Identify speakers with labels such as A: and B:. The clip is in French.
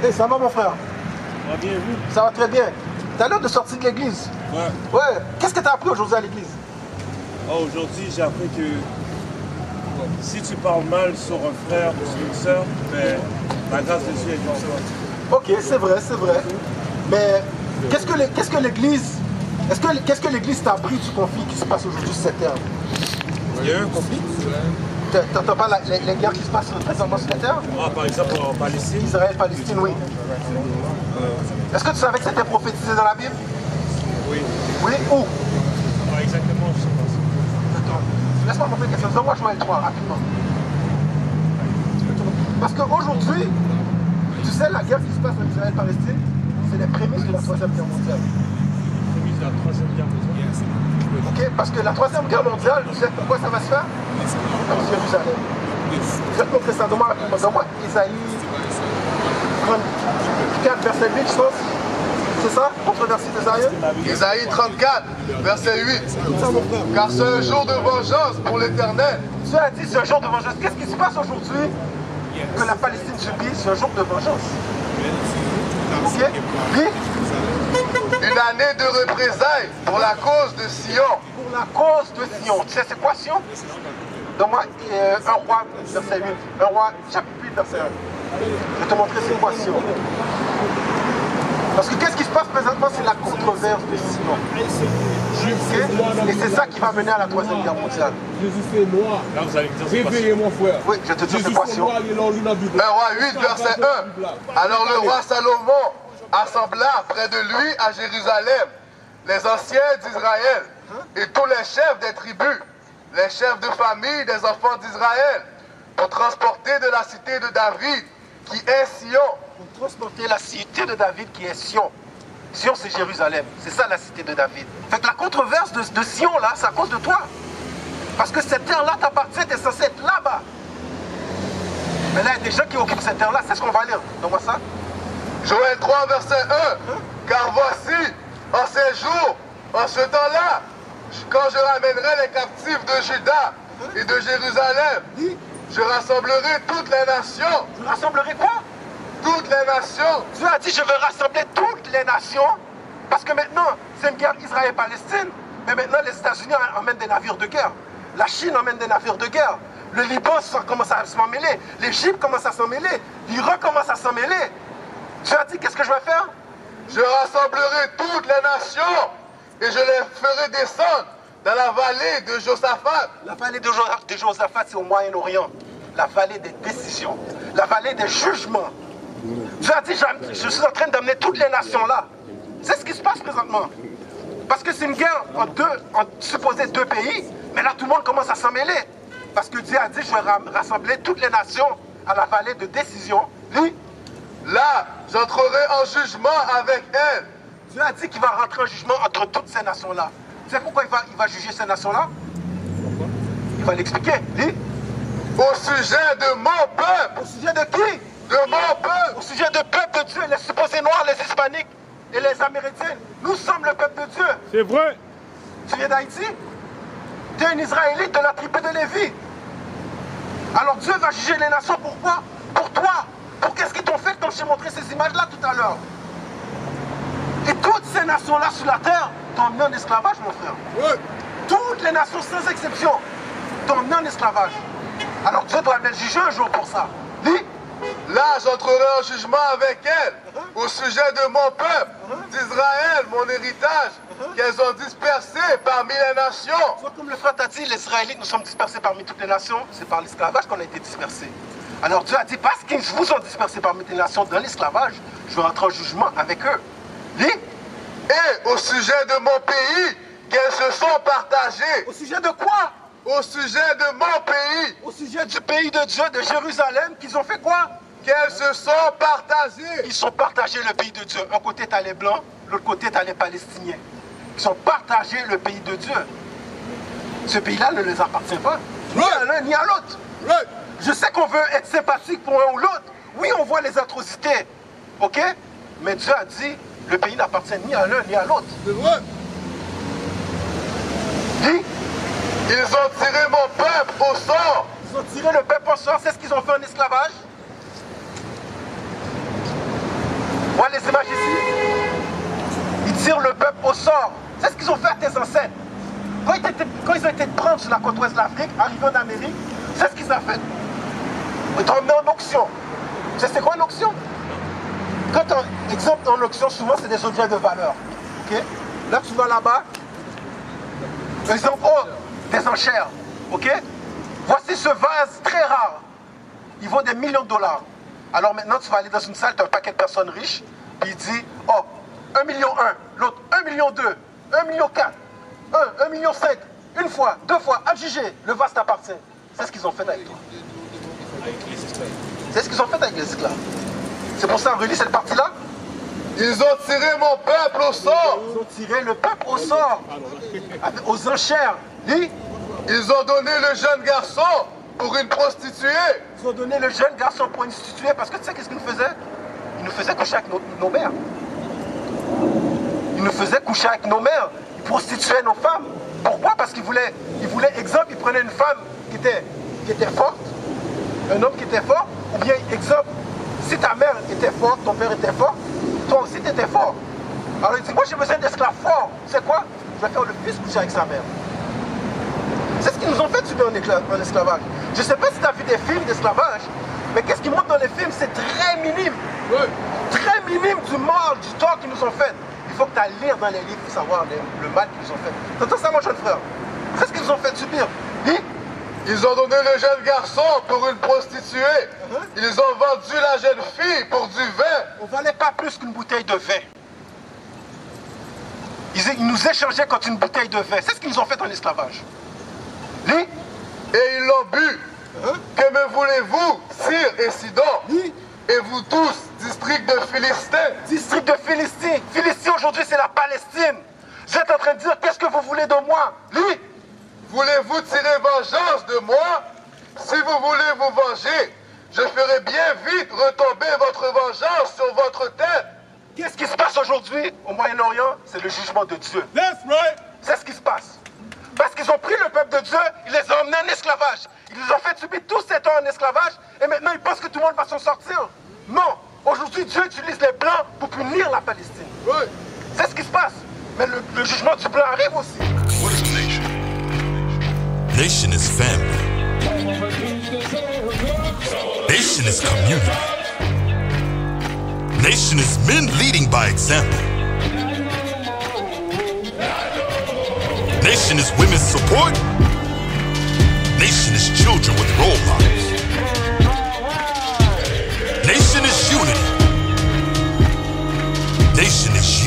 A: Hey, ça va mon frère?
B: Ça va bien, vous?
A: Ça va très bien. T'as l'air de sortir de l'église?
B: Ouais.
A: Ouais. Qu'est-ce que t'as appris aujourd'hui à l'église?
B: Oh, aujourd'hui, j'ai appris que si tu parles mal sur un frère ou sur une sœur, ben, la grâce de Dieu est dans toi.
A: Ok, c'est vrai, c'est vrai. Mais qu'est-ce que l'église... Qu'est-ce que l'église t'a appris du conflit qui se passe aujourd'hui sur cette terre?
B: Il y a eu un conflit?
A: T'entends pas les guerres qui se passent présentement sur la terre?
B: Ah, par exemple, en Palestine?
A: Israël-Palestine, oui. Est-ce que tu savais que c'était prophétisé dans la Bible?
B: Oui.
A: Oui, où?
B: Pas exactement, je sais pas.
A: Attends, laisse-moi poser une question. Donne-moi Joël 3, rapidement. Parce qu'aujourd'hui, tu sais, la guerre qui se passe en Israël-Palestine, c'est les prémices de la Troisième Guerre mondiale.
B: Les prémices de la Troisième Guerre mondiale?
A: Ok, parce que la Troisième Guerre mondiale, tu sais pourquoi ça va se faire? Dans Jérusalem. Je vais te montrer ça. Donne-moi Isaïe 34, verset 8, je pense. C'est ça? Controversie d'Isaïe?
C: Isaïe 34, verset 8. Car c'est un jour de vengeance pour l'Éternel.
A: Dieu a dit c'est un jour de vengeance. Qu'est-ce qui se passe aujourd'hui que la Palestine subit? C'est un jour de vengeance. Ok? Puis,
C: Une année de représailles pour la cause de Sion.
A: pour la cause de Sion. Tu sais c'est quoi Sion? Donne-moi 1 roi, verset 8. 1 roi, chapitre 8, verset 1. Je vais te montrer c'est quoi Sion. Parce que qu'est-ce qui se passe présentement? C'est la controverse de Sion. Okay? Et c'est ça qui va mener à la Troisième Guerre mondiale.
D: Jésus fait noir.
B: Là, vous allez me dire c'est pas
D: Réveillez mon frère.
A: Oui, je te dis c'est
D: Jésus
A: quoi
D: fait
A: Sion.
D: noir, il est dans la Bible.
C: 1 roi 8, verset 1. Alors le roi Salomon assembla près de lui à Jérusalem les anciens d'Israël et tous les chefs des tribus, les chefs de famille des enfants d'Israël, pour transporter de la cité de David, qui est Sion.
A: Pour transporter la cité de David qui est Sion. Sion, c'est Jérusalem. C'est ça la cité de David. Fait que la controverse de Sion, là, c'est à cause de toi. Parce que cette terre-là t'appartient, t'es censé être là-bas. Mais là, il y a des gens qui occupent cette terre-là, c'est ce qu'on va lire. Donne-moi ça.
C: Joël 3, verset 1. Car voici, en ces jours, en ce temps-là, quand je ramènerai les captifs de Juda et de Jérusalem, je rassemblerai toutes les nations.
A: Tu rassemblerais quoi?
C: Toutes les nations.
A: Dieu a dit, je vais rassembler toutes les nations. Parce que maintenant, c'est une guerre Israël-Palestine. Mais maintenant, les États-Unis emmènent des navires de guerre. La Chine emmène des navires de guerre. Le Liban commence à s'en mêler. L'Égypte commence à s'en mêler. l'Iran commence à s'en mêler. Dieu a dit, qu'est-ce que je vais faire?
C: Je rassemblerai toutes les nations et je les ferai descendre dans la vallée de Josaphat.
A: La vallée de Josaphat, c'est au Moyen-Orient. La vallée des décisions. La vallée des jugements. Dieu a dit, je suis en train d'amener toutes les nations là. C'est ce qui se passe présentement. Parce que c'est une guerre en supposé deux pays, mais là tout le monde commence à s'en mêler. Parce que Dieu a dit, je vais rassembler toutes les nations à la vallée de décision. Lui,
C: là, j'entrerai en jugement avec elle.
A: Dieu a dit qu'il va rentrer en jugement entre toutes ces nations-là. Tu sais pourquoi il va juger ces nations-là? Il va l'expliquer. Lui,
C: au sujet de mon peuple.
A: Au sujet de qui?
C: De mon peuple.
A: Au sujet du peuple de Dieu, les supposés noirs, les hispaniques et les amérindiens. Nous sommes le peuple de Dieu.
B: C'est vrai.
A: Tu viens d'Haïti? Tu es un Israélite de la tribu de Lévi. Alors Dieu va juger les nations, pourquoi? Pour toi. Pour qu'est-ce qu'ils t'ont fait quand je t'ai montré ces images-là tout à l'heure? Et toutes ces nations-là sur la terre t'ont emmené en esclavage, mon frère.
C: Oui.
A: Toutes les nations, sans exception, t'ont emmené en esclavage. Alors Dieu doit les juger un jour pour ça. Dis,
C: Là, j'entrerai en jugement avec elles au sujet de mon peuple, d'Israël, mon héritage, qu'elles ont dispersé parmi les nations.
A: Soit comme le frère t'a dit, les Israélites, nous sommes dispersés parmi toutes les nations. C'est par l'esclavage qu'on a été dispersés. Alors Dieu a dit, parce qu'ils vous ont dispersés parmi les nations dans l'esclavage, je vais rentrer en jugement avec eux. Lis.
C: Et au sujet de mon pays, qu'elles se sont partagées.
A: Au sujet de quoi?
C: Au sujet de mon pays.
A: Au sujet du pays de Dieu, de Jérusalem, qu'ils ont fait quoi?
C: Qu'elles se sont partagées.
A: Ils sont partagés le pays de Dieu. Un côté, tu as les Blancs, l'autre côté, tu as les Palestiniens. Ils ont partagé le pays de Dieu. Ce pays-là ne les appartient pas, ni à l'un ni à l'autre. Je sais qu'on veut être sympathique pour un ou l'autre. Oui, on voit les atrocités, ok? Mais Dieu a dit, le pays n'appartient ni à l'un ni à l'autre.
C: C'est vrai.
A: Dis,
C: ils ont tiré mon peuple au sort.
A: ils ont tiré le peuple au sort, c'est ce qu'ils ont fait en esclavage. Voilà les images ici. Ils tirent le peuple au sort. C'est ce qu'ils ont fait à tes ancêtres. Quand ils ont été prendre sur la côte ouest de l'Afrique, arrivés en Amérique, c'est ce qu'ils ont fait. Ils t'ont mis en auction. C'est quoi une auction? Quand exemple en auction, souvent c'est des objets de valeur. Okay? Là tu vas là-bas, exemple, oh, des enchères. Ok? Voici ce vase très rare. Il vaut des millions de dollars. Alors maintenant tu vas aller dans une salle, tu as un paquet de personnes riches, puis il dit, oh, 1,1 million, l'autre 1,2 million, 1,4 million, 1,5 million, une fois, deux fois, adjugé, le vase t'appartient. C'est ce qu'ils ont fait avec toi. C'est ce qu'ils ont fait avec les esclaves. C'est pour ça qu'on relit cette partie-là.
C: Ils ont tiré mon peuple au sort.
A: Ils ont tiré le peuple au sort, aux enchères. Lis.
C: Ils ont donné le jeune garçon pour une prostituée.
A: Ils ont donné le jeune garçon pour une prostituée parce que tu sais qu'est-ce qu'ils nous faisaient? Ils nous faisaient coucher avec nos mères. Ils nous faisaient coucher avec nos mères. Ils prostituaient nos femmes. Pourquoi? Parce qu'ils voulaient, exemple, ils prenaient une femme qui était forte, un homme qui était fort, ou bien, exemple, si ta mère était forte, ton père était fort, toi aussi tu étais fort. Alors il dit, moi j'ai besoin d'esclaves forts. C'est quoi? Je vais faire le fils coucher avec sa mère. C'est ce qu'ils nous ont fait subir en esclavage. Je ne sais pas si tu as vu des films d'esclavage, mais qu'est-ce qu'ils montrent dans les films? C'est très minime. Très minime du mal, du tort qu'ils nous ont fait. Il faut que tu ailles lire dans les livres pour savoir le mal qu'ils nous ont fait. T'entends ça, mon jeune frère? C'est ce qu'ils nous ont fait subir. Dis.
C: Ils ont donné le jeune garçon pour une prostituée. Ils ont vendu la jeune fille pour du vin.
A: On ne valait pas plus qu'une bouteille de vin. Ils nous échangeaient contre une bouteille de vin. C'est ce qu'ils nous ont fait en esclavage. Lis.
C: Et ils l'ont bu. Que me voulez-vous, Tyr et Sidon?
A: Lis.
C: Et vous tous, district de Philistins?
A: District de Philistie. Philistie aujourd'hui c'est la Palestine. Vous êtes en train de dire qu'est-ce que vous voulez de moi? Lis.
C: Voulez-vous tirer vengeance de moi? Si vous voulez vous venger, je ferai bien vite retomber votre vengeance sur votre tête.
A: Qu'est-ce qui se passe aujourd'hui au Moyen-Orient? C'est le jugement de Dieu.
D: That's right.
A: C'est ce qui se passe. Parce qu'ils ont pris le peuple de Dieu, ils les ont emmenés en esclavage. Ils les ont fait subir tous ces temps en esclavage et maintenant ils pensent que tout le monde va s'en sortir. Non, aujourd'hui Dieu utilise les Blancs pour punir la Palestine.
C: Oui.
A: C'est ce qui se passe. Mais le jugement du Blanc arrive aussi.
E: What is nation? Nation is family. Nation is community. Nation is men leading by example. Nation is women's support. Nation is children with role models. Nation is unity. Nation is you.